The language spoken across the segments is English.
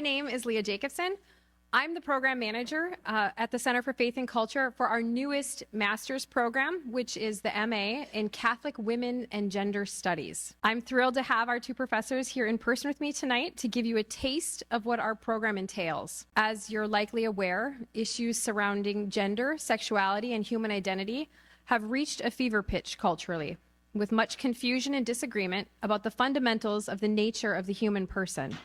name is Leah Jacobson. I'm the program manager at the Center for Faith and Culture for our newest master's program, which is the MA in Catholic Women and Gender Studies. I'm thrilled to have our two professors here in person with me tonight to give you a taste of what our program entails. As you're likely aware, issues surrounding gender, sexuality, and human identity have reached a fever pitch culturally, with much confusion and disagreement about the fundamentals of the nature of the human person.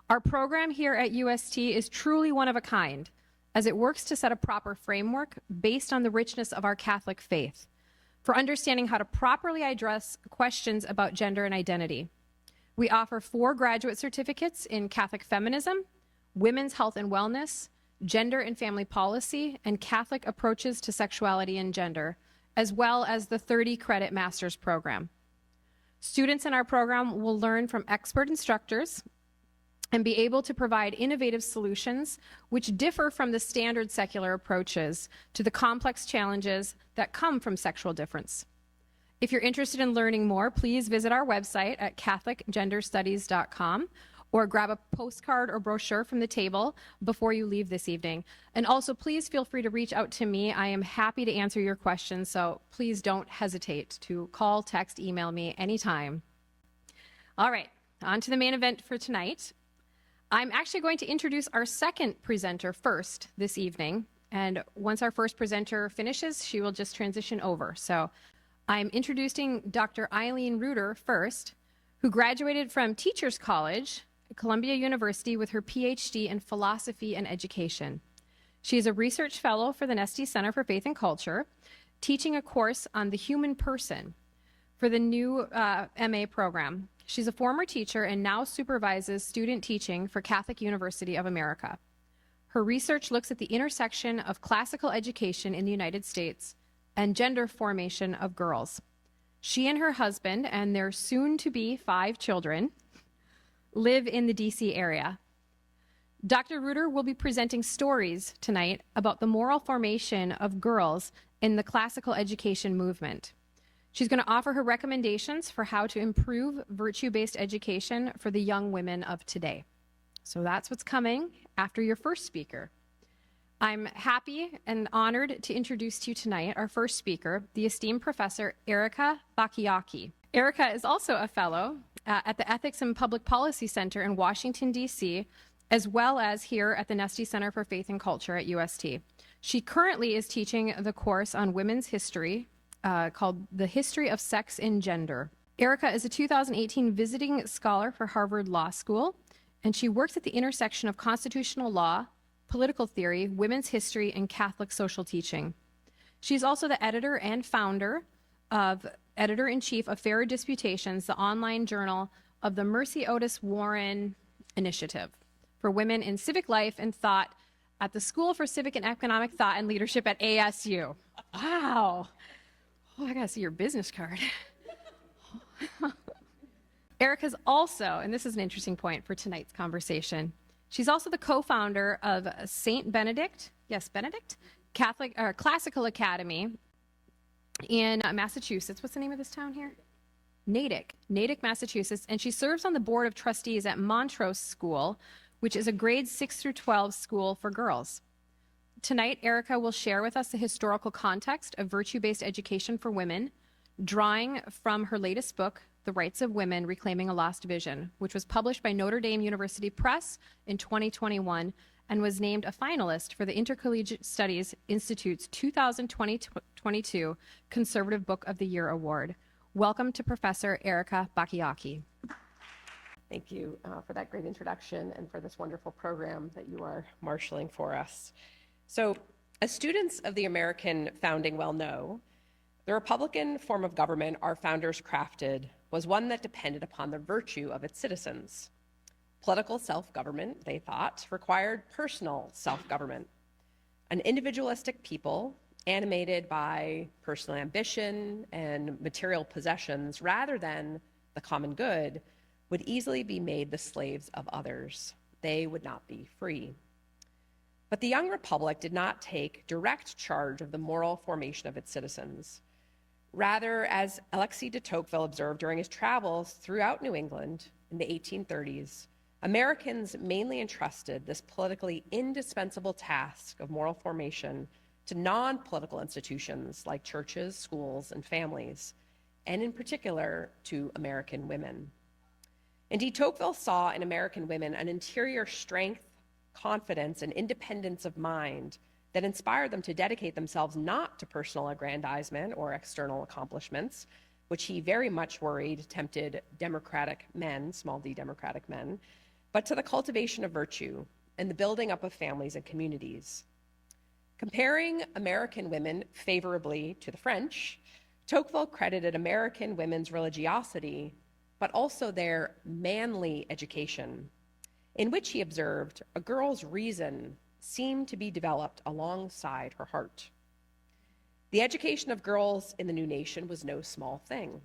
Our program here at UST is truly one of a kind, as it works to set a proper framework based on the richness of our Catholic faith for understanding how to properly address questions about gender and identity. We offer 4 graduate certificates in Catholic feminism, women's health and wellness, gender and family policy, and Catholic approaches to sexuality and gender, as well as the 30-credit master's program. Students in our program will learn from expert instructors and be able to provide innovative solutions which differ from the standard secular approaches to the complex challenges that come from sexual difference. If you're interested in learning more, please visit our website at catholicgenderstudies.com or grab a postcard or brochure from the table before you leave this evening. And also, please feel free to reach out to me. I am happy to answer your questions, so please don't hesitate to call, text, email me anytime. All right, on to the main event for tonight. I'm actually going to introduce our second presenter first this evening, and once our first presenter finishes, she will just transition over. So I'm introducing Dr. Eileen Reuter first, who graduated from Teachers College at Columbia University with her PhD in philosophy and education. She is a research fellow for the Nesty Center for Faith and Culture, teaching a course on the human person for the new MA program. She's a former teacher and now supervises student teaching for Catholic University of America. Her research looks at the intersection of classical education in the United States and gender formation of girls. She and her husband and their soon-to-be 5 children live in the DC area. Dr. Reuter will be presenting stories tonight about the moral formation of girls in the classical education movement. She's going to offer her recommendations for how to improve virtue-based education for the young women of today. So that's what's coming after your first speaker. I'm happy and honored to introduce to you tonight our first speaker, the esteemed Professor Erika Bachiochi. Erika is also a fellow at the Ethics and Public Policy Center in Washington, D.C., as well as here at the Nesty Center for Faith and Culture at UST. She currently is teaching the course on women's history, called The History of Sex and Gender. Erika is a 2018 visiting scholar for Harvard Law School, and she works at the intersection of constitutional law, political theory, women's history, and Catholic social teaching. She's also the editor and founder of Editor-in-Chief of Fairer Disputations, the online journal of the Mercy Otis Warren Initiative for Women in Civic Life and Thought at the School for Civic and Economic Thought and Leadership at ASU. Wow. Oh, I gotta see your business card. Erika's also, and this is an interesting point for tonight's conversation, she's also the co-founder of St. Benedict, Catholic Classical Academy in Massachusetts. What's the name of this town here? Natick, Massachusetts, and she serves on the board of trustees at Montrose School, which is a grades 6 through 12 school for girls. Tonight, Erika will share with us the historical context of virtue-based education for women, drawing from her latest book, The Rights of Women, Reclaiming a Lost Vision, which was published by Notre Dame University Press in 2021 and was named a finalist for the Intercollegiate Studies Institute's 2022 Conservative Book of the Year Award. Welcome to Professor Erika Bachiochi. Thank you for that great introduction and for this wonderful program that you are marshaling for us. So, as students of the American founding well know, the Republican form of government our founders crafted was one that depended upon the virtue of its citizens. Political self-government, they thought, required personal self-government. An individualistic people animated by personal ambition and material possessions rather than the common good would easily be made the slaves of others. They would not be free. But the young republic did not take direct charge of the moral formation of its citizens. Rather, as Alexis de Tocqueville observed during his travels throughout New England in the 1830s, Americans mainly entrusted this politically indispensable task of moral formation to non-political institutions like churches, schools, and families, and in particular to American women. Indeed, Tocqueville saw in American women an interior strength, confidence, and independence of mind that inspired them to dedicate themselves not to personal aggrandizement or external accomplishments, which he very much worried tempted democratic men, small d democratic men, but to the cultivation of virtue and the building up of families and communities. Comparing American women favorably to the French, Tocqueville credited American women's religiosity, but also their manly education, in which he observed a girl's reason seemed to be developed alongside her heart. The education of girls in the new nation was no small thing.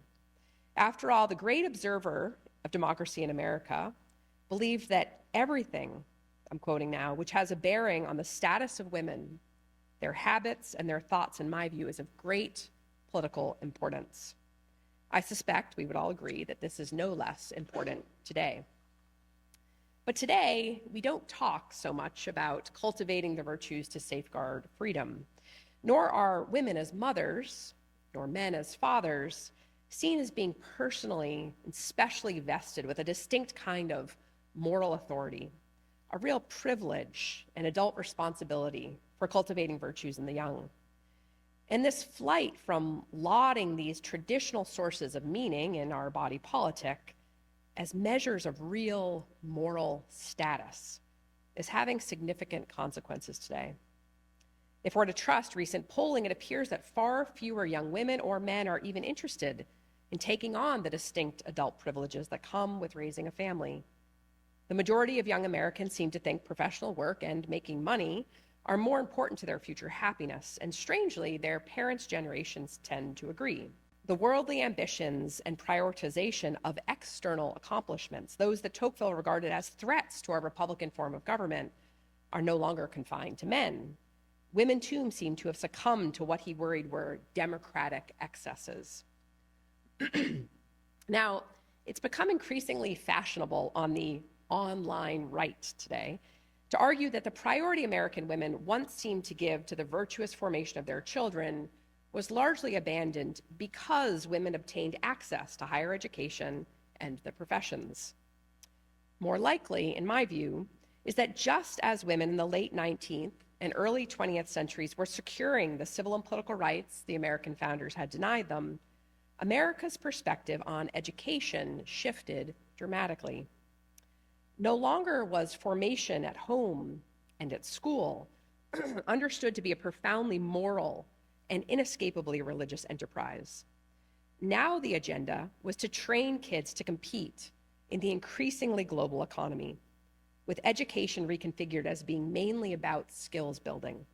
After all, the great observer of democracy in America believed that everything, I'm quoting now, which has a bearing on the status of women, their habits and their thoughts, in my view, is of great political importance. I suspect we would all agree that this is no less important today. But today, we don't talk so much about cultivating the virtues to safeguard freedom, nor are women as mothers, nor men as fathers, seen as being personally and specially vested with a distinct kind of moral authority, a real privilege and adult responsibility for cultivating virtues in the young. And this flight from lauding these traditional sources of meaning in our body politic as measures of real moral status is having significant consequences today. If we're to trust recent polling, it appears that far fewer young women or men are even interested in taking on the distinct adult privileges that come with raising a family. The majority of young Americans seem to think professional work and making money are more important to their future happiness, and strangely, their parents' generations tend to agree. The worldly ambitions and prioritization of external accomplishments, those that Tocqueville regarded as threats to our Republican form of government, are no longer confined to men. Women, too, seem to have succumbed to what he worried were democratic excesses. Now, it's become increasingly fashionable on the online right today to argue that the priority American women once seemed to give to the virtuous formation of their children was largely abandoned because women obtained access to higher education and the professions. More likely, in my view, is that just as women in the late 19th and early 20th centuries were securing the civil and political rights the American founders had denied them, America's perspective on education shifted dramatically. No longer was formation at home and at school understood to be a profoundly moral and inescapably religious enterprise. Now the agenda was to train kids to compete in the increasingly global economy, with education reconfigured as being mainly about skills building.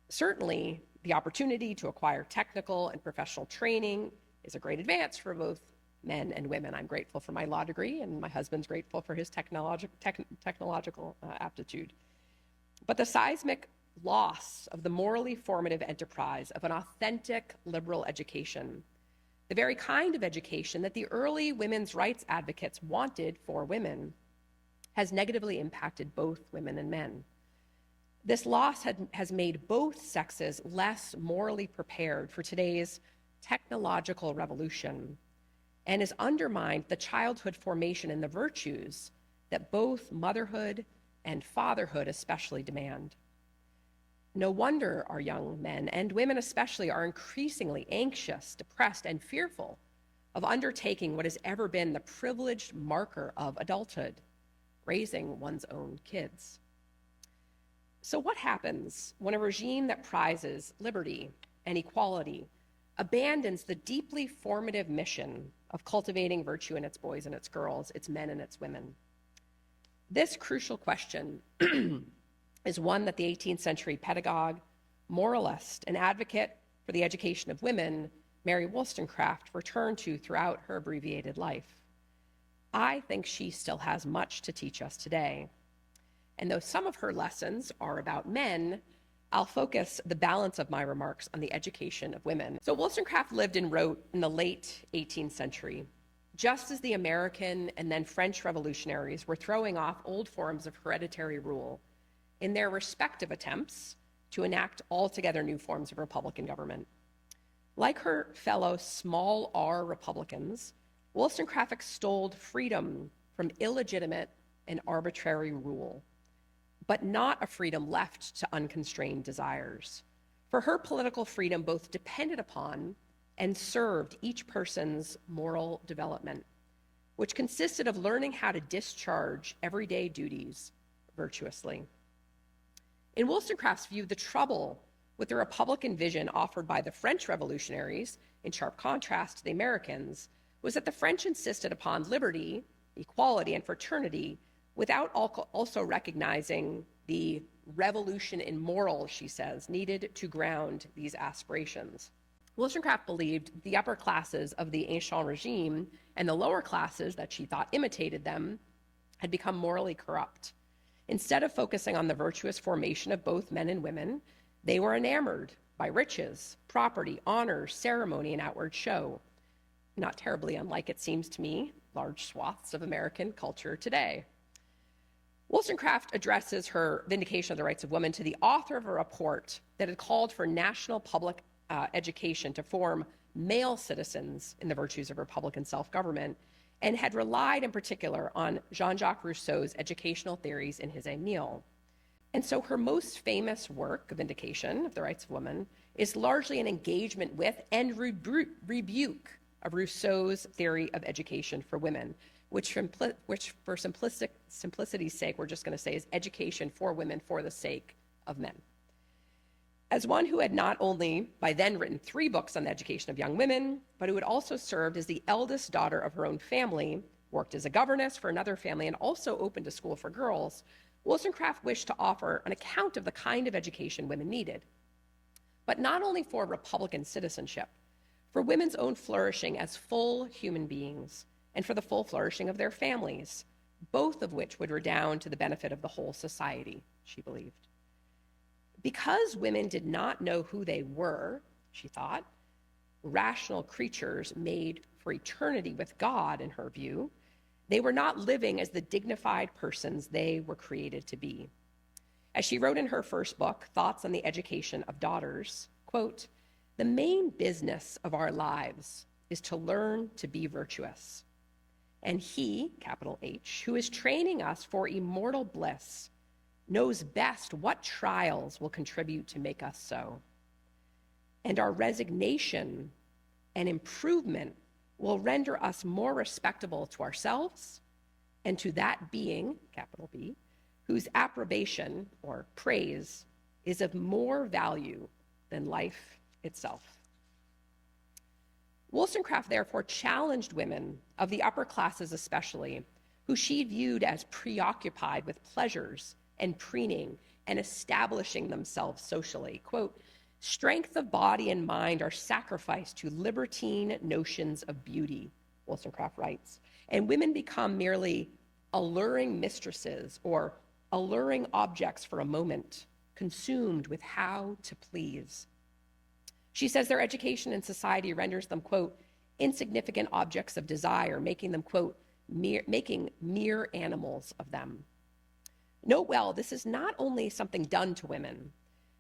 Certainly, the opportunity to acquire technical and professional training is a great advance for both men and women. I'm grateful for my law degree, and my husband's grateful for his technological aptitude. But the seismic loss of the morally formative enterprise of an authentic liberal education, the very kind of education that the early women's rights advocates wanted for women, has negatively impacted both women and men. This loss has made both sexes less morally prepared for today's technological revolution, and has undermined the childhood formation and the virtues that both motherhood and fatherhood especially demand. No wonder our young men, and women especially, are increasingly anxious, depressed, and fearful of undertaking what has ever been the privileged marker of adulthood, raising one's own kids. So what happens when a regime that prizes liberty and equality abandons the deeply formative mission of cultivating virtue in its boys and its girls, its men and its women? This crucial question is one that the 18th century pedagogue, moralist, and advocate for the education of women, Mary Wollstonecraft, returned to throughout her abbreviated life. I think she still has much to teach us today. And though some of her lessons are about men, I'll focus the balance of my remarks on the education of women. So Wollstonecraft lived and wrote in the late 18th century, just as the American and then French revolutionaries were throwing off old forms of hereditary rule in their respective attempts to enact altogether new forms of Republican government. Like her fellow small r Republicans, Wollstonecraft extolled freedom from illegitimate and arbitrary rule, but not a freedom left to unconstrained desires. For her, political freedom both depended upon and served each person's moral development, which consisted of learning how to discharge everyday duties virtuously. In Wollstonecraft's view, the trouble with the Republican vision offered by the French revolutionaries, in sharp contrast to the Americans, was that the French insisted upon liberty, equality, and fraternity without also recognizing the revolution in morals, she says, needed to ground these aspirations. Wollstonecraft believed the upper classes of the ancien regime and the lower classes that she thought imitated them had become morally corrupt. Instead of focusing on the virtuous formation of both men and women, they were enamored by riches, property, honor, ceremony, and outward show. Not terribly unlike, it seems to me, large swaths of American culture today. Wollstonecraft addresses her vindication of the rights of women to the author of a report that had called for national public education to form male citizens in the virtues of Republican self-government, and had relied in particular on Jean-Jacques Rousseau's educational theories in his Emile. And so her most famous work of vindication of the rights of women is largely an engagement with and rebuke of Rousseau's theory of education for women, which for simplicity's sake, we're just going to say is education for women for the sake of men. As one who had not only by then written 3 books on the education of young women, but who had also served as the eldest daughter of her own family, worked as a governess for another family, and also opened a school for girls, Wollstonecraft wished to offer an account of the kind of education women needed, but not only for Republican citizenship, for women's own flourishing as full human beings, and for the full flourishing of their families, both of which would redound to the benefit of the whole society, she believed. Because women did not know who they were, she thought, rational creatures made for eternity with God, in her view, they were not living as the dignified persons they were created to be. As she wrote in her first book, Thoughts on the Education of Daughters, quote, "The main business of our lives is to learn to be virtuous. And he, capital H, who is training us for immortal bliss, knows best what trials will contribute to make us so. And our resignation and improvement will render us more respectable to ourselves and to that being, capital B, whose approbation or praise is of more value than life itself." Wollstonecraft therefore challenged women of the upper classes especially, who she viewed as preoccupied with pleasures and preening and establishing themselves socially. Quote, "Strength of body and mind are sacrificed to libertine notions of beauty," Wollstonecraft writes, "and women become merely alluring mistresses or alluring objects for a moment, consumed with how to please." She says their education in society renders them, quote, "insignificant objects of desire, making them, quote, making mere animals of them." Note well, this is not only something done to women.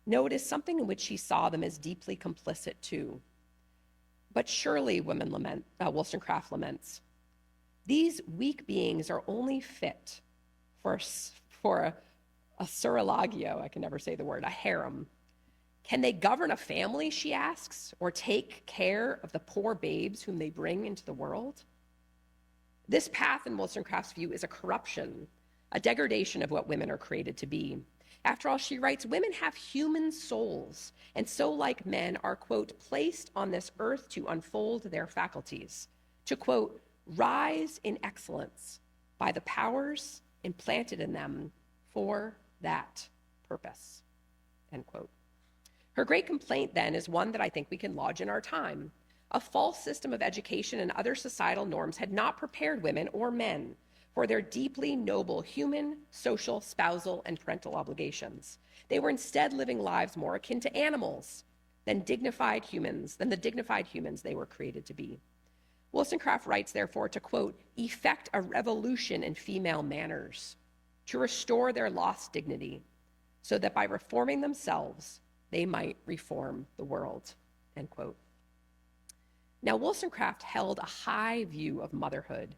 No, it is something in which she saw them as deeply complicit too. But surely, Wollstonecraft laments, these weak beings are only fit for a surrogio, I can never say the word, a harem. Can they govern a family, she asks, or take care of the poor babes whom they bring into the world? This path, in Wollstonecraft's view, is a corruption, a degradation of what women are created to be. After all, she writes, women have human souls, and so, like men, are, quote, placed on this earth to unfold their faculties, to, quote, rise in excellence by the powers implanted in them for that purpose, end quote. Her great complaint, then, is one that I think we can lodge in our time. A false system of education and other societal norms had not prepared women or men for their deeply noble human, social, spousal, and parental obligations. They were instead living lives more akin to animals than the dignified humans they were created to be. Wollstonecraft writes, therefore, to, quote, effect a revolution in female manners, to restore their lost dignity, so that by reforming themselves, they might reform the world, end quote. Now, Wollstonecraft held a high view of motherhood,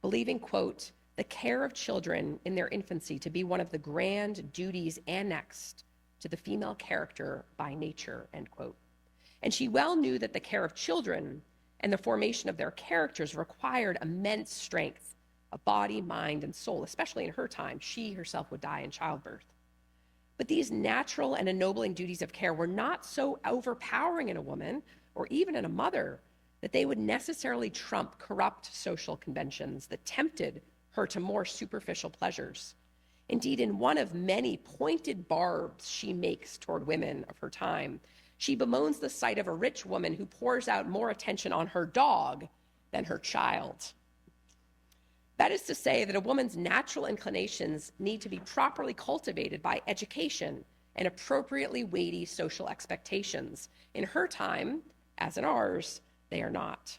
believing, quote, the care of children in their infancy to be one of the grand duties annexed to the female character by nature, end quote. And she well knew that the care of children and the formation of their characters required immense strength of body, mind, and soul, especially in her time. She herself would die in childbirth. But these natural and ennobling duties of care were not so overpowering in a woman, or even in a mother, that they would necessarily trump corrupt social conventions that tempted her to more superficial pleasures. Indeed, in one of many pointed barbs she makes toward women of her time, she bemoans the sight of a rich woman who pours out more attention on her dog than her child. That is to say that a woman's natural inclinations need to be properly cultivated by education and appropriately weighty social expectations. In her time, as in ours, they are not.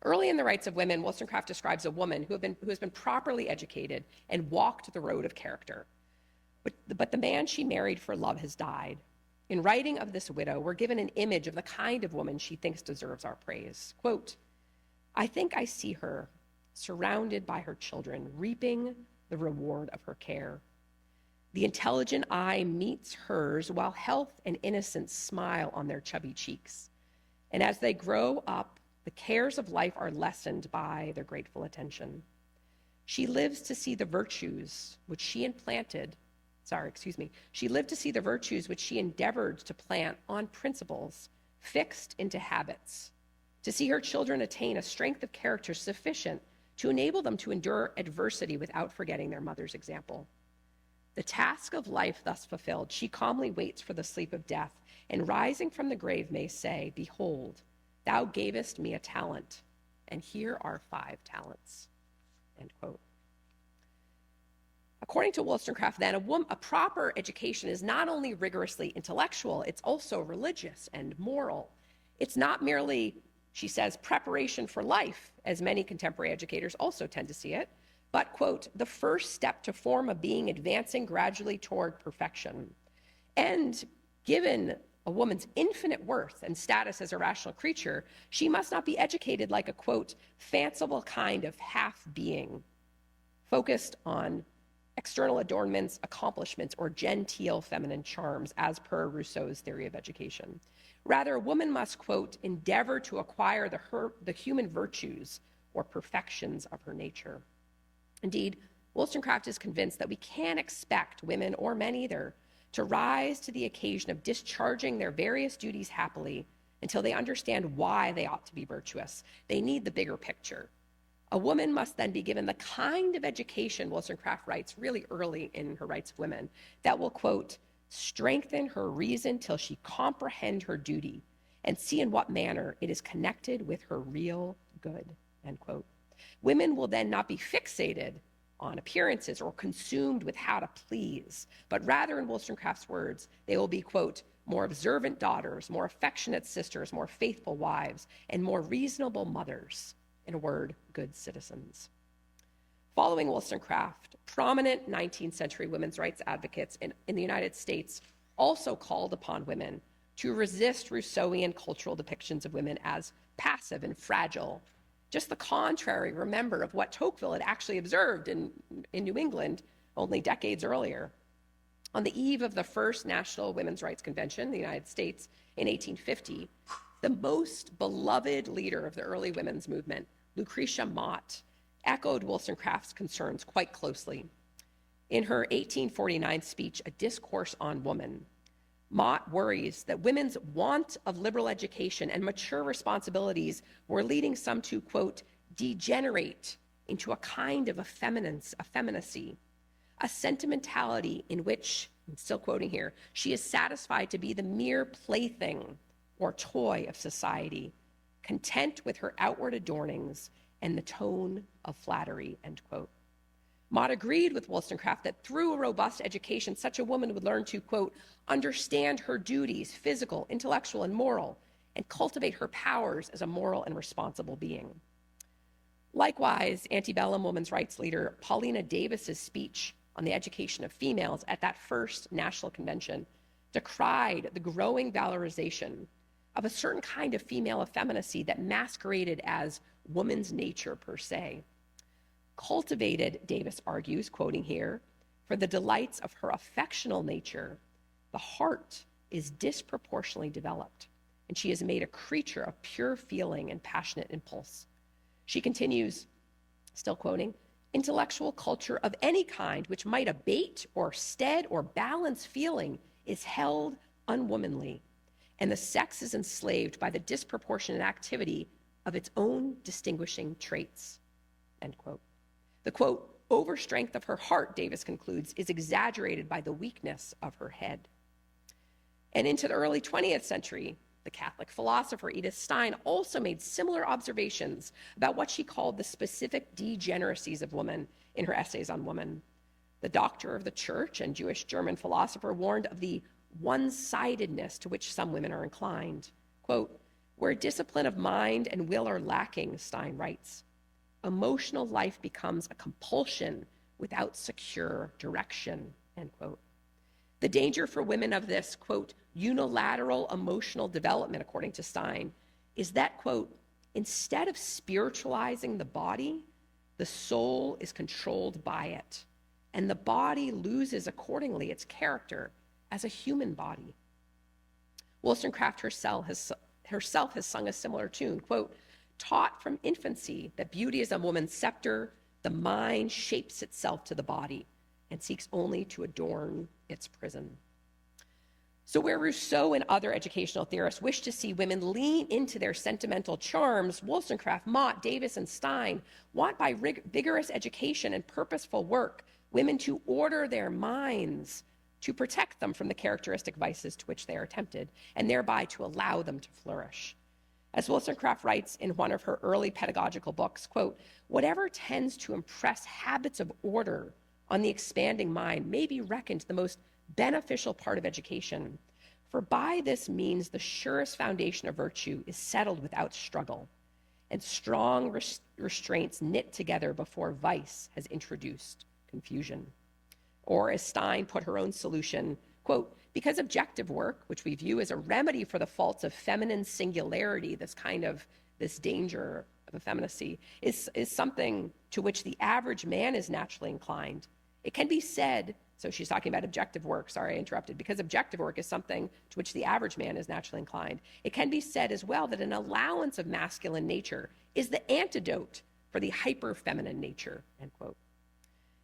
Early in the Rights of Women, Wollstonecraft describes a woman who has been properly educated and walked the road of character. But the man she married for love has died. In writing of this widow, we're given an image of the kind of woman she thinks deserves our praise. Quote, I think I see her surrounded by her children, reaping the reward of her care. The intelligent eye meets hers while health and innocence smile on their chubby cheeks. And as they grow up, the cares of life are lessened by their grateful attention. She lives to see the virtues which she lived to see the virtues which she endeavored to plant on principles fixed into habits, to see her children attain a strength of character sufficient to enable them to endure adversity without forgetting their mother's example. The task of life thus fulfilled, she calmly waits for the sleep of death, and rising from the grave may say, behold, thou gavest me a talent, and here are 5 talents, end quote. According to Wollstonecraft, then, a proper education is not only rigorously intellectual, it's also religious and moral. It's not merely, she says, preparation for life, as many contemporary educators also tend to see it, but, quote, the first step to form a being advancing gradually toward perfection. And given a woman's infinite worth and status as a rational creature, she must not be educated like a, quote, fanciful kind of half-being, focused on external adornments, accomplishments, or genteel feminine charms, as per Rousseau's theory of education. Rather, a woman must, quote, endeavor to acquire the human virtues or perfections of her nature. Indeed, Wollstonecraft is convinced that we can't expect women, or men either, to rise to the occasion of discharging their various duties happily until they understand why they ought to be virtuous. They need the bigger picture. A woman must then be given the kind of education, Wollstonecraft writes really early in her Rights of Women, that will, quote, strengthen her reason till she comprehend her duty and see in what manner it is connected with her real good, end quote. Women will then not be fixated on appearances or consumed with how to please, but rather, in Wollstonecraft's words, they will be, quote, more observant daughters, more affectionate sisters, more faithful wives, and more reasonable mothers. In a word, good citizens. Following Wollstonecraft, prominent 19th century women's rights advocates in the United States also called upon women to resist Rousseauian cultural depictions of women as passive and fragile. Just the contrary, remember, of what Tocqueville had actually observed in New England only decades earlier. On the eve of the first National Women's Rights Convention in the United States in 1850, the most beloved leader of the early women's movement, Lucretia Mott, echoed Wollstonecraft's concerns quite closely. In her 1849 speech, A Discourse on Woman, Mott worries that women's want of liberal education and mature responsibilities were leading some to, quote, degenerate into a kind of effeminacy, a sentimentality in which, I'm still quoting here, she is satisfied to be the mere plaything or toy of society, content with her outward adornings and the tone of flattery, end quote. Mott agreed with Wollstonecraft that through a robust education, such a woman would learn to, quote, understand her duties, physical, intellectual, and moral, and cultivate her powers as a moral and responsible being. Likewise, antebellum women's rights leader Paulina Davis's speech on the education of females at that first national convention decried the growing valorization of a certain kind of female effeminacy that masqueraded as woman's nature per se. Cultivated, Davis argues, quoting here, for the delights of her affectional nature, the heart is disproportionately developed, and she is made a creature of pure feeling and passionate impulse. She continues, still quoting, intellectual culture of any kind which might abate or stead or balance feeling is held unwomanly, and the sex is enslaved by the disproportionate activity of its own distinguishing traits, end quote. The, quote, overstrength of her heart, Davis concludes, is exaggerated by the weakness of her head. And into the early 20th century, the Catholic philosopher Edith Stein also made similar observations about what she called the specific degeneracies of woman in her essays on woman. The doctor of the church and Jewish German philosopher warned of the one-sidedness to which some women are inclined. Quote, where discipline of mind and will are lacking, Stein writes, emotional life becomes a compulsion without secure direction, end quote. The danger for women of this, quote, unilateral emotional development, according to Stein, is that, quote, instead of spiritualizing the body, the soul is controlled by it, and the body loses accordingly its character as a human body. Wollstonecraft herself has sung a similar tune, quote, taught from infancy that beauty is a woman's scepter, the mind shapes itself to the body and seeks only to adorn its prison. So where Rousseau and other educational theorists wish to see women lean into their sentimental charms, Wollstonecraft, Mott, Davis, and Stein want by vigorous education and purposeful work women to order their minds to protect them from the characteristic vices to which they are tempted, and thereby to allow them to flourish. As Wollstonecraft writes in one of her early pedagogical books, quote, whatever tends to impress habits of order on the expanding mind may be reckoned the most beneficial part of education, for by this means the surest foundation of virtue is settled without struggle, and strong restraints knit together before vice has introduced confusion. Or as Stein put her own solution, quote, because objective work, which we view as a remedy for the faults of feminine singularity, this danger of effeminacy, is something to which the average man is naturally inclined. It can be said, so she's talking about objective work, sorry I interrupted, because objective work is something to which the average man is naturally inclined. It can be said as well that an allowance of masculine nature is the antidote for the hyper-feminine nature, end quote.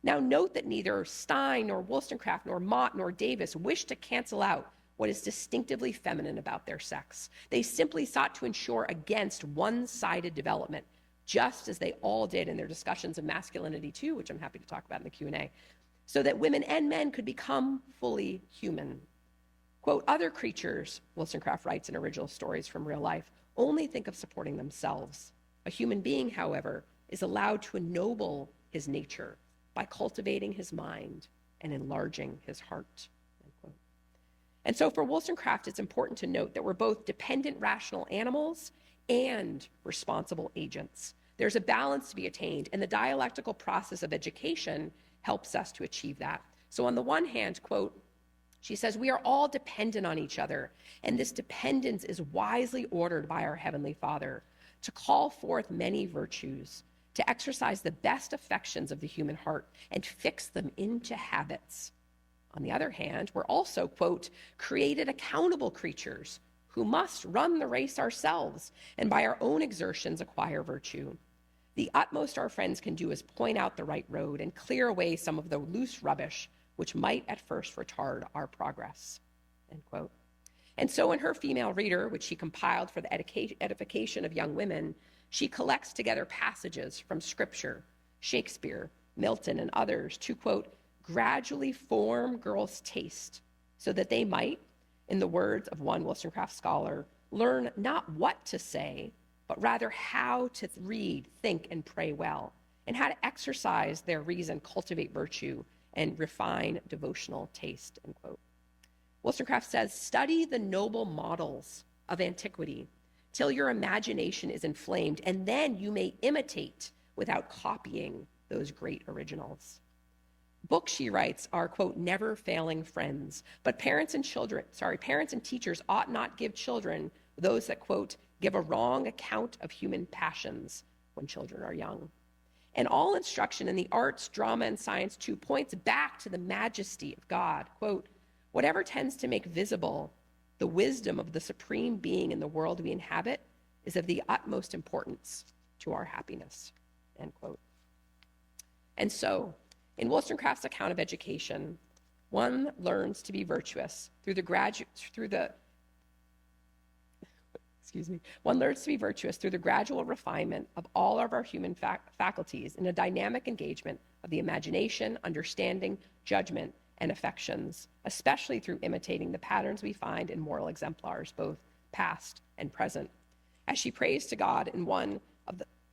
Now note that neither Stein nor Wollstonecraft nor Mott nor Davis wish to cancel out what is distinctively feminine about their sex. They simply sought to ensure against one-sided development, just as they all did in their discussions of masculinity too, which I'm happy to talk about in the Q&A, so that women and men could become fully human. Quote, other creatures, Wollstonecraft writes in Original Stories from Real Life, only think of supporting themselves. A human being, however, is allowed to ennoble his nature by cultivating his mind and enlarging his heart, end quote. And so for Wollstonecraft, it's important to note that we're both dependent rational animals and responsible agents. There's a balance to be attained, and the dialectical process of education helps us to achieve that. So on the one hand, quote, she says, we are all dependent on each other, and this dependence is wisely ordered by our Heavenly Father to call forth many virtues, to exercise the best affections of the human heart and fix them into habits. On the other hand, we're also, quote, created accountable creatures who must run the race ourselves and by our own exertions acquire virtue. The utmost our friends can do is point out the right road and clear away some of the loose rubbish which might at first retard our progress, end quote. And so in her female reader, which she compiled for the edification of young women, she collects together passages from Scripture, Shakespeare, Milton, and others to, quote, gradually form girls' taste so that they might, in the words of one Wollstonecraft scholar, learn not what to say, but rather how to read, think, and pray well, and how to exercise their reason, cultivate virtue, and refine devotional taste, end quote. Wollstonecraft says, study the noble models of antiquity till your imagination is inflamed, and then you may imitate without copying those great originals. Books, she writes, are, quote, never failing friends, but parents and teachers ought not give children those that, quote, give a wrong account of human passions when children are young. And all instruction in the arts, drama, and science, too, points back to the majesty of God. Quote, whatever tends to make visible the wisdom of the supreme being in the world we inhabit is of the utmost importance to our happiness, end quote. And so, in Wollstonecraft's account of education, one learns to be virtuous through the gradual refinement of all of our human faculties in a dynamic engagement of the imagination, understanding, judgment, and affections, especially through imitating the patterns we find in moral exemplars, both past and present. As she prays to God in one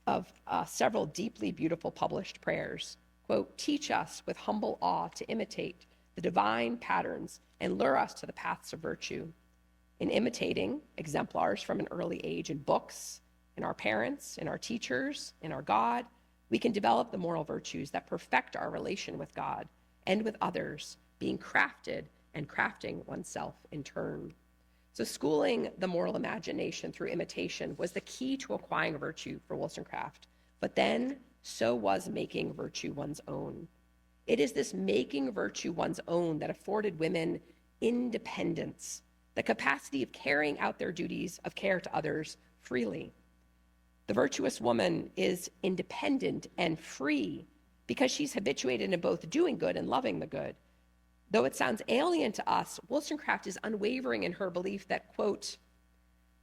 of several deeply beautiful published prayers, quote, teach us with humble awe to imitate the divine patterns and lure us to the paths of virtue. In imitating exemplars from an early age in books, in our parents, in our teachers, in our God, we can develop the moral virtues that perfect our relation with God and with others, being crafted and crafting oneself in turn. So schooling the moral imagination through imitation was the key to acquiring virtue for Wollstonecraft, but then so was making virtue one's own. It is this making virtue one's own that afforded women independence, the capacity of carrying out their duties of care to others freely. The virtuous woman is independent and free because she's habituated in both doing good and loving the good. Though it sounds alien to us, Wollstonecraft is unwavering in her belief that, quote,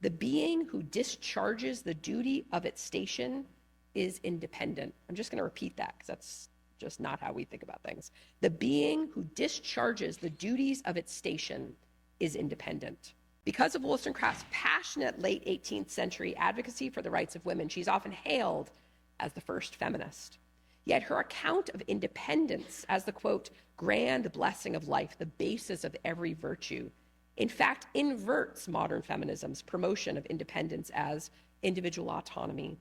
the being who discharges the duty of its station is independent. I'm just going to repeat that because that's just not how we think about things. The being who discharges the duties of its station is independent. Because of Wollstonecraft's passionate late 18th century advocacy for the rights of women, she's often hailed as the first feminist. Yet her account of independence as the, quote, grand blessing of life, the basis of every virtue, in fact, inverts modern feminism's promotion of independence as individual autonomy,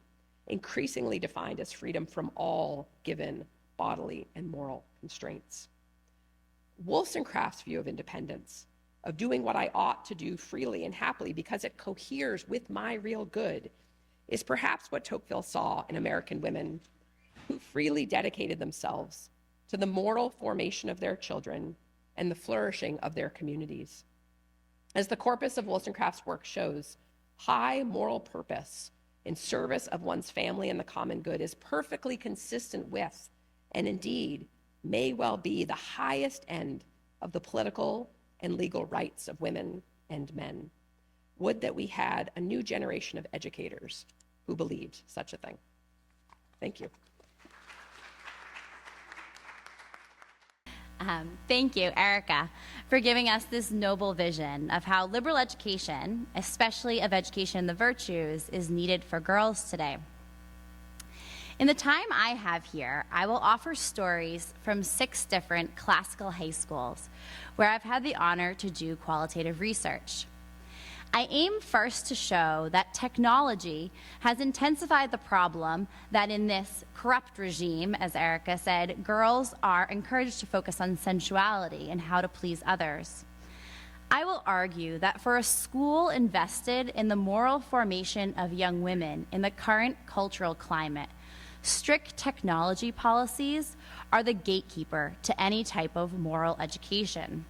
increasingly defined as freedom from all given bodily and moral constraints. Wollstonecraft's view of independence, of doing what I ought to do freely and happily because it coheres with my real good, is perhaps what Tocqueville saw in American women who freely dedicated themselves to the moral formation of their children and the flourishing of their communities. As the corpus of Wollstonecraft's work shows, high moral purpose in service of one's family and the common good is perfectly consistent with, and indeed may well be, the highest end of the political and legal rights of women and men. Would that we had a new generation of educators who believed such a thing. Thank you. Thank you, Erika, for giving us this noble vision of how liberal education, especially of education in the virtues, is needed for girls today. In the time I have here, I will offer stories from 6 different classical high schools where I've had the honor to do qualitative research. I aim first to show that technology has intensified the problem that in this corrupt regime, as Erika said, girls are encouraged to focus on sensuality and how to please others. I will argue that for a school invested in the moral formation of young women in the current cultural climate, strict technology policies are the gatekeeper to any type of moral education.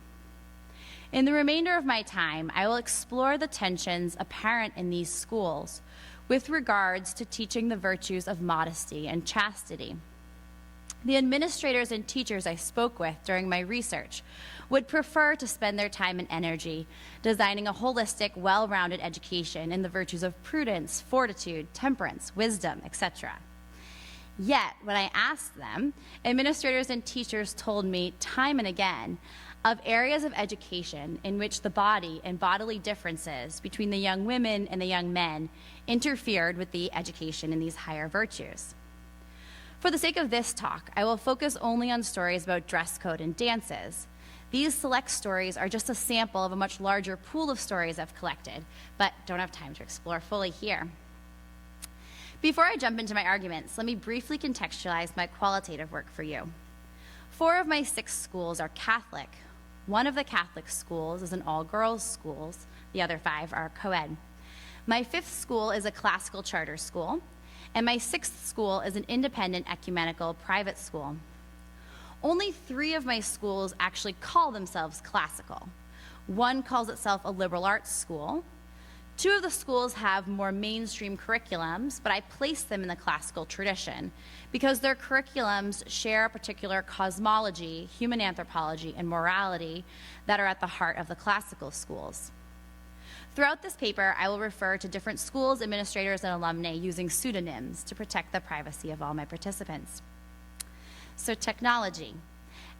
In the remainder of my time, I will explore the tensions apparent in these schools with regards to teaching the virtues of modesty and chastity. The administrators and teachers I spoke with during my research would prefer to spend their time and energy designing a holistic, well-rounded education in the virtues of prudence, fortitude, temperance, wisdom, etc. Yet, when I asked them, administrators and teachers told me time and again of areas of education in which the body and bodily differences between the young women and the young men interfered with the education in these higher virtues. For the sake of this talk, I will focus only on stories about dress code and dances. These select stories are just a sample of a much larger pool of stories I've collected, but don't have time to explore fully here. Before I jump into my arguments, let me briefly contextualize my qualitative work for you. 4 of my 6 schools are Catholic. One of the Catholic schools is an all-girls school. The other 5 are co-ed. My 5th school is a classical charter school, and my 6th school is an independent ecumenical private school. Only 3 of my schools actually call themselves classical. One calls itself a liberal arts school. 2 of the schools have more mainstream curriculums, but I place them in the classical tradition because their curriculums share a particular cosmology, human anthropology, and morality that are at the heart of the classical schools. Throughout this paper, I will refer to different schools, administrators, and alumni using pseudonyms to protect the privacy of all my participants. So technology.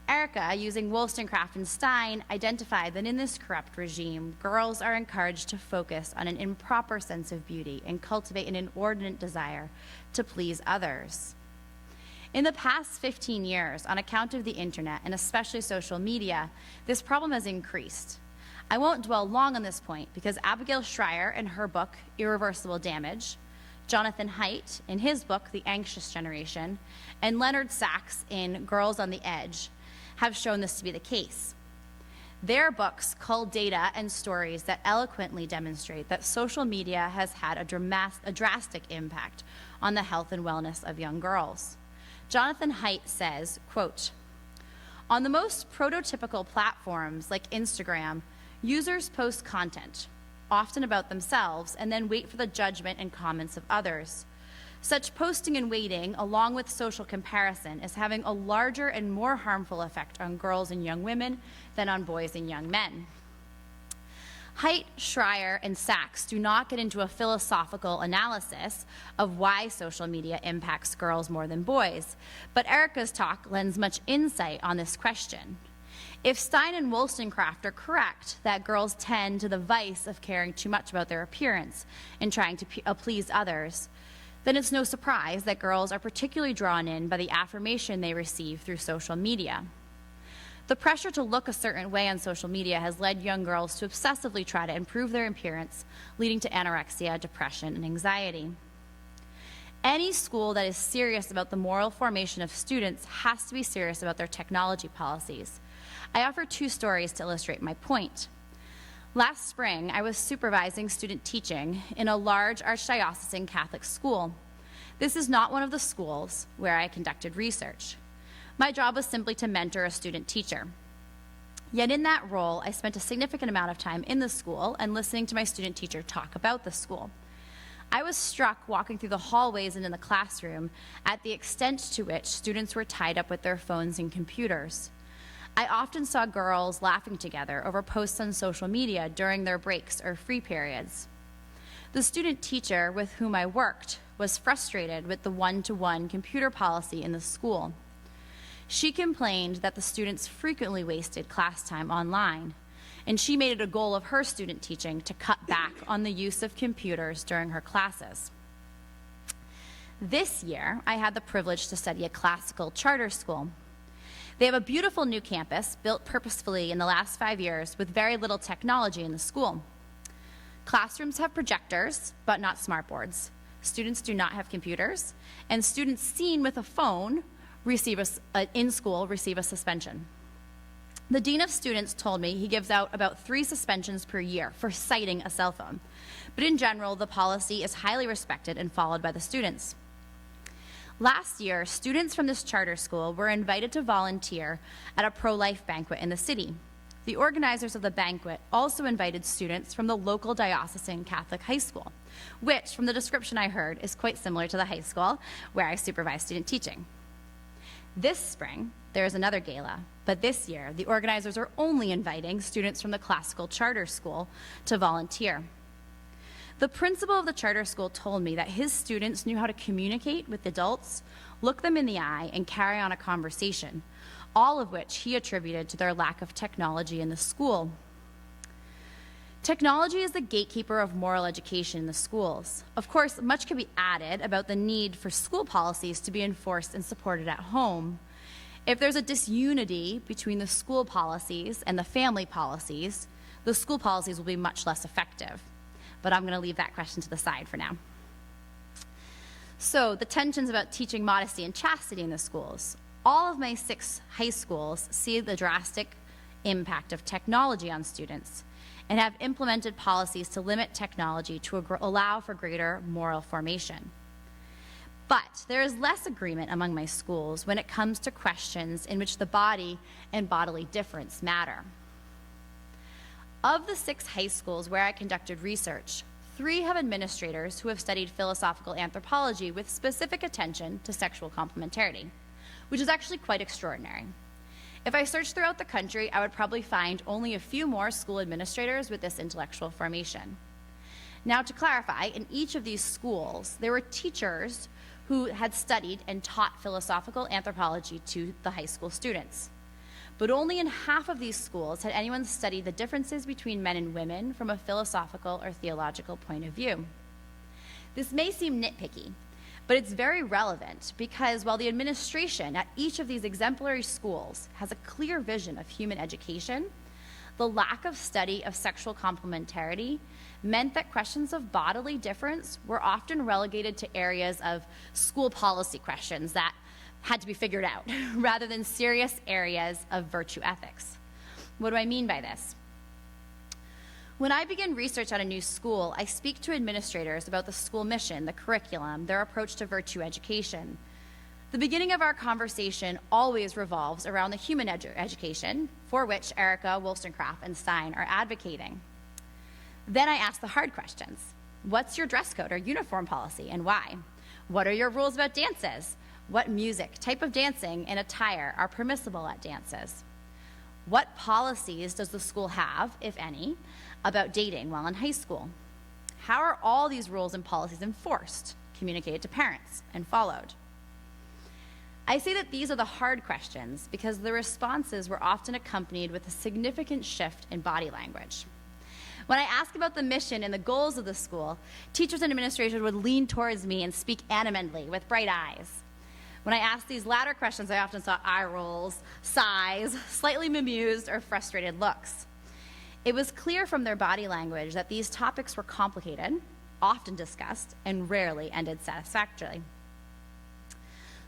Erika, using Wollstonecraft and Stein, identified that in this corrupt regime, girls are encouraged to focus on an improper sense of beauty and cultivate an inordinate desire to please others. In the past 15 years, on account of the internet and especially social media, this problem has increased. I won't dwell long on this point because Abigail Schreier in her book, Irreversible Damage, Jonathan Haidt in his book, The Anxious Generation, and Leonard Sachs in Girls on the Edge have shown this to be the case. Their books cull data and stories that eloquently demonstrate that social media has had a drastic impact on the health and wellness of young girls. Jonathan Haidt says, quote, "On the most prototypical platforms like Instagram, users post content, often about themselves, and then wait for the judgment and comments of others. Such posting and waiting, along with social comparison, is having a larger and more harmful effect on girls and young women than on boys and young men." Haidt, Schreier, and Sachs do not get into a philosophical analysis of why social media impacts girls more than boys, but Erika's talk lends much insight on this question. If Stein and Wollstonecraft are correct that girls tend to the vice of caring too much about their appearance and trying to please others, then it's no surprise that girls are particularly drawn in by the affirmation they receive through social media. The pressure to look a certain way on social media has led young girls to obsessively try to improve their appearance, leading to anorexia, depression, and anxiety. Any school that is serious about the moral formation of students has to be serious about their technology policies. I offer 2 stories to illustrate my point. Last spring, I was supervising student teaching in a large archdiocesan Catholic school. This is not one of the schools where I conducted research. My job was simply to mentor a student teacher. Yet in that role, I spent a significant amount of time in the school and listening to my student teacher talk about the school. I was struck walking through the hallways and in the classroom at the extent to which students were tied up with their phones and computers. I often saw girls laughing together over posts on social media during their breaks or free periods. The student teacher with whom I worked was frustrated with the one-to-one computer policy in the school. She complained that the students frequently wasted class time online, and she made it a goal of her student teaching to cut back on the use of computers during her classes. This year, I had the privilege to study a classical charter school. They have a beautiful new campus built purposefully in the last 5 years with very little technology in the school. Classrooms have projectors, but not smartboards. Students do not have computers, and students seen with a phone in school receive a suspension. The dean of students told me he gives out about 3 suspensions per year for citing a cell phone. But in general, the policy is highly respected and followed by the students. Last year, students from this charter school were invited to volunteer at a pro-life banquet in the city. The organizers of the banquet also invited students from the local diocesan Catholic high school, which, from the description I heard, is quite similar to the high school where I supervise student teaching. This spring, there is another gala, but this year, the organizers are only inviting students from the classical charter school to volunteer. The principal of the charter school told me that his students knew how to communicate with adults, look them in the eye, and carry on a conversation, all of which he attributed to their lack of technology in the school. Technology is the gatekeeper of moral education in the schools. Of course, much can be added about the need for school policies to be enforced and supported at home. If there's a disunity between the school policies and the family policies, the school policies will be much less effective. But I'm going to leave that question to the side for now. So the tensions about teaching modesty and chastity in the schools. All of my 6 high schools see the drastic impact of technology on students and have implemented policies to limit technology to allow for greater moral formation. But there is less agreement among my schools when it comes to questions in which the body and bodily difference matter. Of the 6 high schools where I conducted research, 3 have administrators who have studied philosophical anthropology with specific attention to sexual complementarity, which is actually quite extraordinary. If I searched throughout the country, I would probably find only a few more school administrators with this intellectual formation. Now, to clarify, in each of these schools, there were teachers who had studied and taught philosophical anthropology to the high school students. But only in half of these schools had anyone studied the differences between men and women from a philosophical or theological point of view. This may seem nitpicky, but it's very relevant because while the administration at each of these exemplary schools has a clear vision of human education, the lack of study of sexual complementarity meant that questions of bodily difference were often relegated to areas of school policy questions that had to be figured out, rather than serious areas of virtue ethics. What do I mean by this? When I begin research at a new school, I speak to administrators about the school mission, the curriculum, their approach to virtue education. The beginning of our conversation always revolves around the human education for which Erika, Wollstonecraft, and Stein are advocating. Then I ask the hard questions. What's your dress code or uniform policy and why? What are your rules about dances? What music, type of dancing, and attire are permissible at dances? What policies does the school have, if any, about dating while in high school? How are all these rules and policies enforced, communicated to parents, and followed? I say that these are the hard questions because the responses were often accompanied with a significant shift in body language. When I ask about the mission and the goals of the school, teachers and administrators would lean towards me and speak animatedly with bright eyes. When I asked these latter questions, I often saw eye rolls, sighs, slightly bemused, or frustrated looks. It was clear from their body language that these topics were complicated, often discussed, and rarely ended satisfactorily.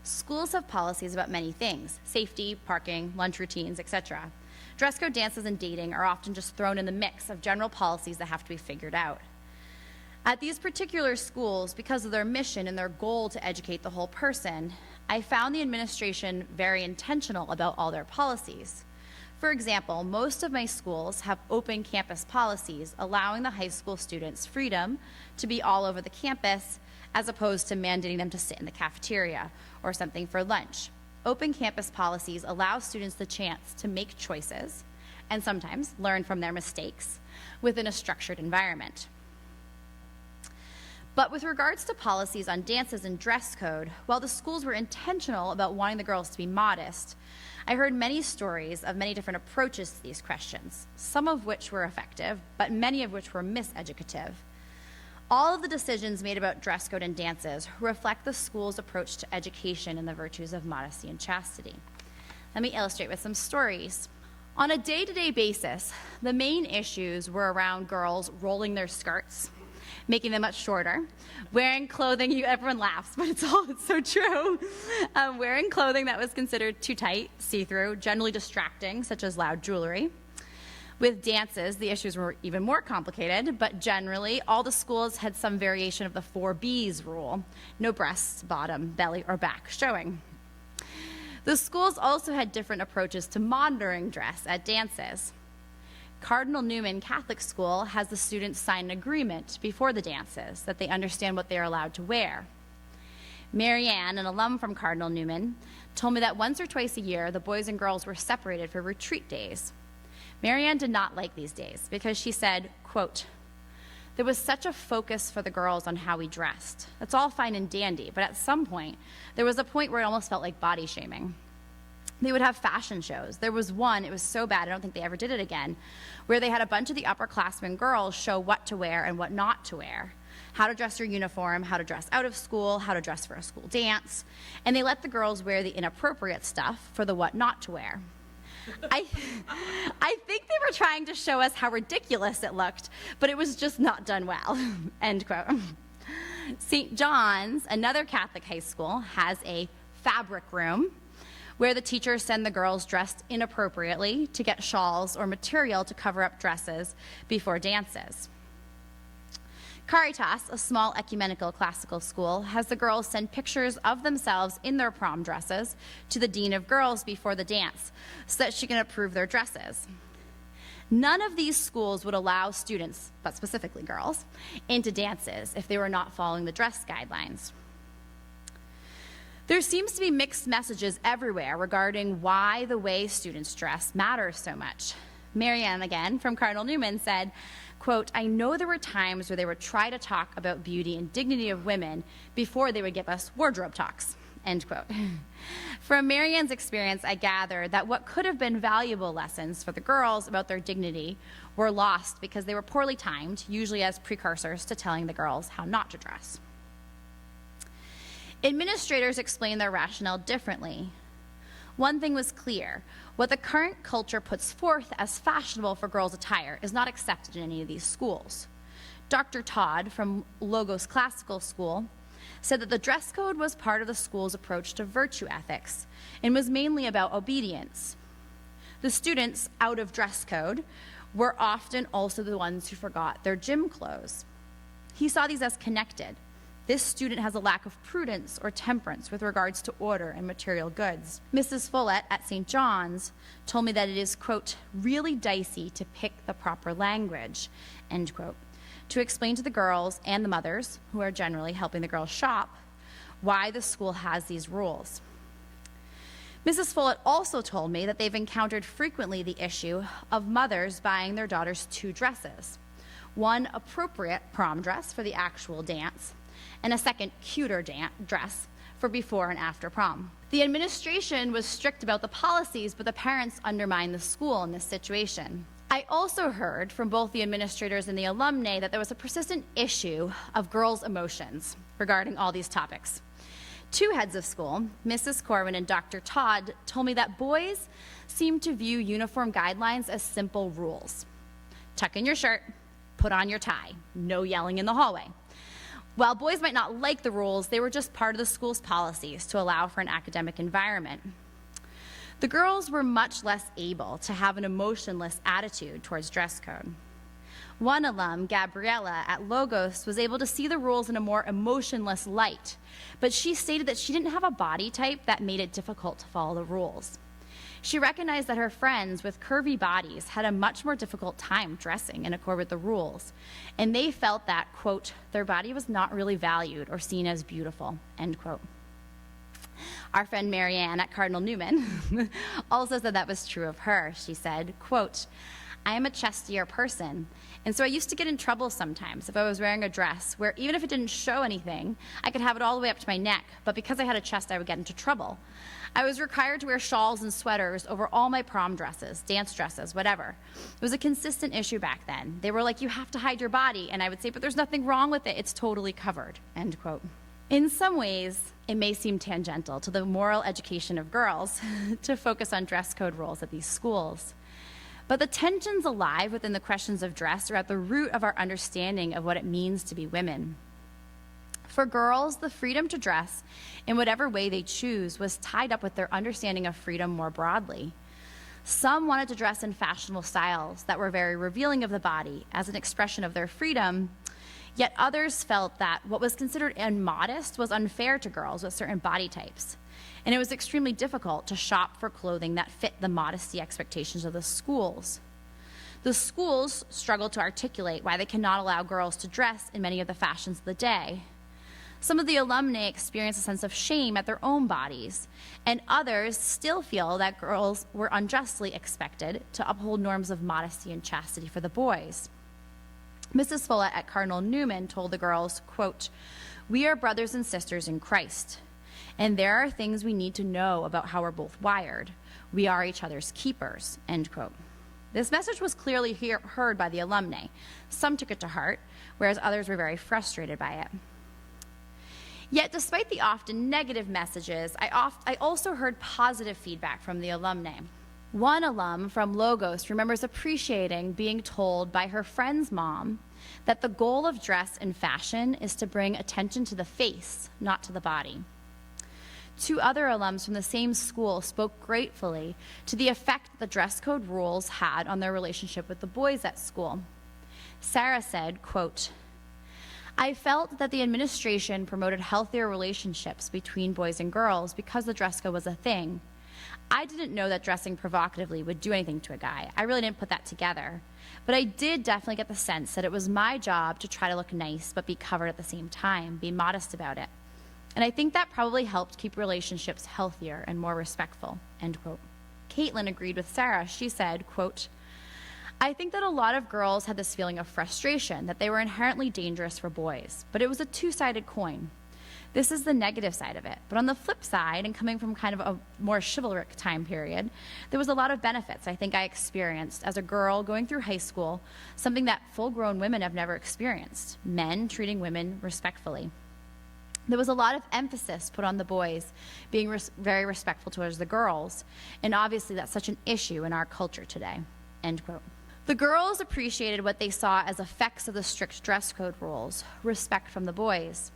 Schools have policies about many things: safety, parking, lunch routines, etc. Dress code, dances, and dating are often just thrown in the mix of general policies that have to be figured out. At these particular schools, because of their mission and their goal to educate the whole person, I found the administration very intentional about all their policies. For example, most of my schools have open campus policies allowing the high school students freedom to be all over the campus as opposed to mandating them to sit in the cafeteria or something for lunch. Open campus policies allow students the chance to make choices and sometimes learn from their mistakes within a structured environment. But with regards to policies on dances and dress code, while the schools were intentional about wanting the girls to be modest, I heard many stories of many different approaches to these questions, some of which were effective, but many of which were miseducative. All of the decisions made about dress code and dances reflect the school's approach to education and the virtues of modesty and chastity. Let me illustrate with some stories. On a day-to-day basis, the main issues were around girls rolling their skirts, making them much shorter, wearing clothing, everyone laughs, but it's so true, wearing clothing that was considered too tight, see-through, generally distracting, such as loud jewelry. With dances, the issues were even more complicated, but generally, all the schools had some variation of the 4 B's rule: no breasts, bottom, belly, or back showing. The schools also had different approaches to monitoring dress at dances. Cardinal Newman Catholic School has the students sign an agreement before the dances that they understand what they are allowed to wear. Mary Ann, an alum from Cardinal Newman, told me that once or twice a year, the boys and girls were separated for retreat days. Mary Ann did not like these days because she said, quote, "There was such a focus for the girls on how we dressed. That's all fine and dandy, but at some point, there was a point where it almost felt like body shaming. They would have fashion shows. There was one, it was so bad, I don't think they ever did it again, where they had a bunch of the upperclassmen girls show what to wear and what not to wear, how to dress your uniform, how to dress out of school, how to dress for a school dance, and they let the girls wear the inappropriate stuff for the what not to wear. I think they were trying to show us how ridiculous it looked, but it was just not done well, end quote. St. John's, another Catholic high school, has a fabric room where the teachers send the girls dressed inappropriately to get shawls or material to cover up dresses before dances. Caritas, a small ecumenical classical school, has the girls send pictures of themselves in their prom dresses to the dean of girls before the dance so that she can approve their dresses. None of these schools would allow students, but specifically girls, into dances if they were not following the dress guidelines. There seems to be mixed messages everywhere regarding why the way students dress matters so much. Marianne, again, from Cardinal Newman, said, quote, I know there were times where they would try to talk about beauty and dignity of women before they would give us wardrobe talks, end quote. From Marianne's experience, I gather that what could have been valuable lessons for the girls about their dignity were lost because they were poorly timed, usually as precursors to telling the girls how not to dress. Administrators explained their rationale differently. One thing was clear. What the current culture puts forth as fashionable for girls' attire is not accepted in any of these schools. Dr. Todd from Logos Classical School said that the dress code was part of the school's approach to virtue ethics and was mainly about obedience. The students out of dress code were often also the ones who forgot their gym clothes. He saw these as connected. This student has a lack of prudence or temperance with regards to order and material goods. Mrs. Follett at St. John's told me that it is, quote, really dicey to pick the proper language, end quote, to explain to the girls and the mothers, who are generally helping the girls shop, why the school has these rules. Mrs. Follett also told me that they've encountered frequently the issue of mothers buying their daughters two dresses, one appropriate prom dress for the actual dance, and a second, cuter dress for before and after prom. The administration was strict about the policies, but the parents undermined the school in this situation. I also heard from both the administrators and the alumni that there was a persistent issue of girls' emotions regarding all these topics. Two heads of school, Mrs. Corwin and Dr. Todd, told me that boys seem to view uniform guidelines as simple rules. Tuck in your shirt, put on your tie, no yelling in the hallway. While boys might not like the rules, they were just part of the school's policies to allow for an academic environment. The girls were much less able to have an emotionless attitude towards dress code. One alum, Gabriella at Logos, was able to see the rules in a more emotionless light, but she stated that she didn't have a body type that made it difficult to follow the rules. She recognized that her friends with curvy bodies had a much more difficult time dressing in accord with the rules, and they felt that, quote, their body was not really valued or seen as beautiful, end quote. Our friend Marianne at Cardinal Newman also said that was true of her. She said, quote, I am a chestier person, and so I used to get in trouble sometimes if I was wearing a dress where even if it didn't show anything, I could have it all the way up to my neck, but because I had a chest, I would get into trouble. I was required to wear shawls and sweaters over all my prom dresses, dance dresses, whatever. It was a consistent issue back then. They were like, you have to hide your body, and I would say, but there's nothing wrong with it. It's totally covered, end quote. In some ways, it may seem tangential to the moral education of girls to focus on dress code rules at these schools. But the tensions alive within the questions of dress are at the root of our understanding of what it means to be women. For girls, the freedom to dress in whatever way they choose was tied up with their understanding of freedom more broadly. Some wanted to dress in fashionable styles that were very revealing of the body as an expression of their freedom, yet others felt that what was considered immodest was unfair to girls with certain body types, and it was extremely difficult to shop for clothing that fit the modesty expectations of the schools. The schools struggled to articulate why they cannot allow girls to dress in many of the fashions of the day. Some of the alumni experience a sense of shame at their own bodies, and others still feel that girls were unjustly expected to uphold norms of modesty and chastity for the boys. Mrs. Follett at Cardinal Newman told the girls, quote, we are brothers and sisters in Christ, and there are things we need to know about how we're both wired. We are each other's keepers, end quote. This message was clearly heard by the alumni. Some took it to heart, whereas others were very frustrated by it. Yet, despite the often negative messages, I also heard positive feedback from the alumni. One alum from Logos remembers appreciating being told by her friend's mom that the goal of dress and fashion is to bring attention to the face, not to the body. Two other alums from the same school spoke gratefully to the effect the dress code rules had on their relationship with the boys at school. Sarah said, quote, "I felt that the administration promoted healthier relationships between boys and girls because the dress code was a thing. I didn't know that dressing provocatively would do anything to a guy. I really didn't put that together. But I did definitely get the sense that it was my job to try to look nice but be covered at the same time, be modest about it. And I think that probably helped keep relationships healthier and more respectful," end quote. Caitlin agreed with Sarah. She said, quote, "I think that a lot of girls had this feeling of frustration that they were inherently dangerous for boys, but it was a two-sided coin. This is the negative side of it. But on the flip side, and coming from kind of a more chivalric time period, there was a lot of benefits I think I experienced as a girl going through high school, something that full-grown women have never experienced, men treating women respectfully. There was a lot of emphasis put on the boys being very respectful towards the girls, and obviously that's such an issue in our culture today," end quote. The girls appreciated what they saw as effects of the strict dress code rules, respect from the boys.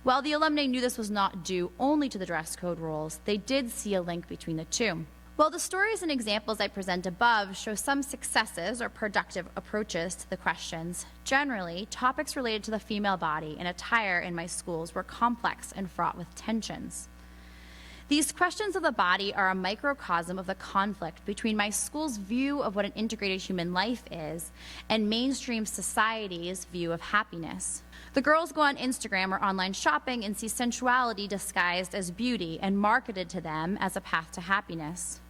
While the alumni knew this was not due only to the dress code rules, they did see a link between the two. While the stories and examples I present above show some successes or productive approaches to the questions, generally, topics related to the female body and attire in my schools were complex and fraught with tensions. These questions of the body are a microcosm of the conflict between my school's view of what an integrated human life is and mainstream society's view of happiness. The girls go on Instagram or online shopping and see sensuality disguised as beauty and marketed to them as a path to happiness.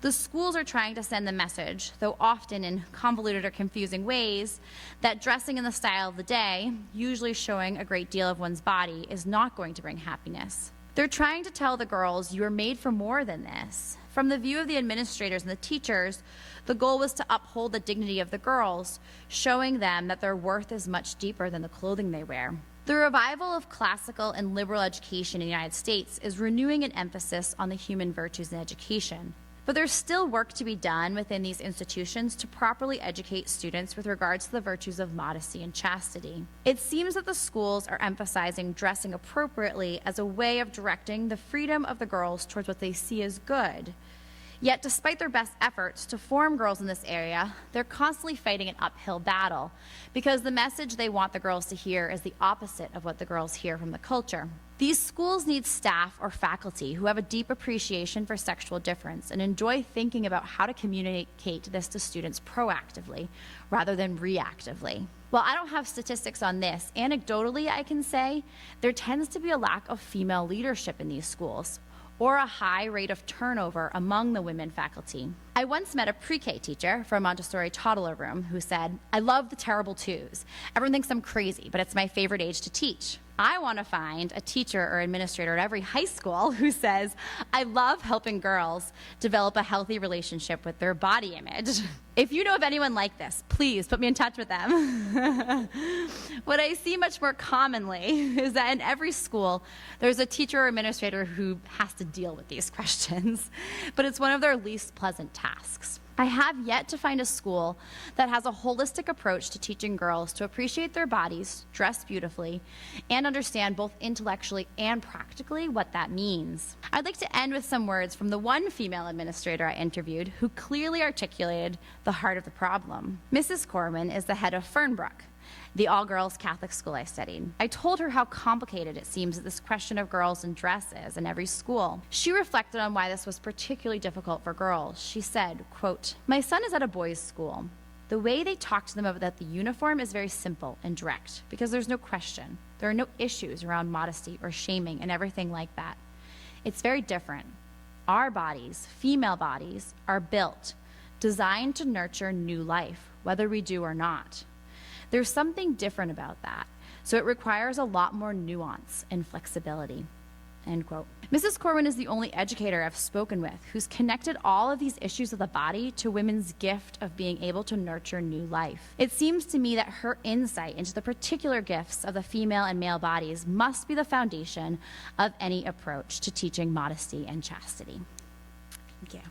The schools are trying to send the message, though often in convoluted or confusing ways, that dressing in the style of the day, usually showing a great deal of one's body, is not going to bring happiness. They're trying to tell the girls, you are made for more than this. From the view of the administrators and the teachers, the goal was to uphold the dignity of the girls, showing them that their worth is much deeper than the clothing they wear. The revival of classical and liberal education in the United States is renewing an emphasis on the human virtues in education. But there's still work to be done within these institutions to properly educate students with regards to the virtues of modesty and chastity. It seems that the schools are emphasizing dressing appropriately as a way of directing the freedom of the girls towards what they see as good. Yet, despite their best efforts to form girls in this area, they're constantly fighting an uphill battle because the message they want the girls to hear is the opposite of what the girls hear from the culture. These schools need staff or faculty who have a deep appreciation for sexual difference and enjoy thinking about how to communicate this to students proactively rather than reactively. While I don't have statistics on this, anecdotally I can say there tends to be a lack of female leadership in these schools, or a high rate of turnover among the women faculty. I once met a pre-K teacher from Montessori toddler room who said, "I love the terrible twos. Everyone thinks I'm crazy, but it's my favorite age to teach." I want to find a teacher or administrator at every high school who says, "I love helping girls develop a healthy relationship with their body image." If you know of anyone like this, please put me in touch with them. What I see much more commonly is that in every school, there's a teacher or administrator who has to deal with these questions, but it's one of their least pleasant tasks. I have yet to find a school that has a holistic approach to teaching girls to appreciate their bodies, dress beautifully, and understand both intellectually and practically what that means. I'd like to end with some words from the one female administrator I interviewed who clearly articulated the heart of the problem. Mrs. Corman is the head of Fernbrook, the all-girls Catholic school I studied. I told her how complicated it seems that this question of girls and dress is in every school. She reflected on why this was particularly difficult for girls. She said, quote, "My son is at a boys' school. The way they talk to them about the uniform is very simple and direct because there's no question. There are no issues around modesty or shaming and everything like that. It's very different. Our bodies, female bodies, are built, designed to nurture new life, whether we do or not. There's something different about that, so it requires a lot more nuance and flexibility," end quote. Mrs. Corwin is the only educator I've spoken with who's connected all of these issues of the body to women's gift of being able to nurture new life. It seems to me that her insight into the particular gifts of the female and male bodies must be the foundation of any approach to teaching modesty and chastity. Thank you.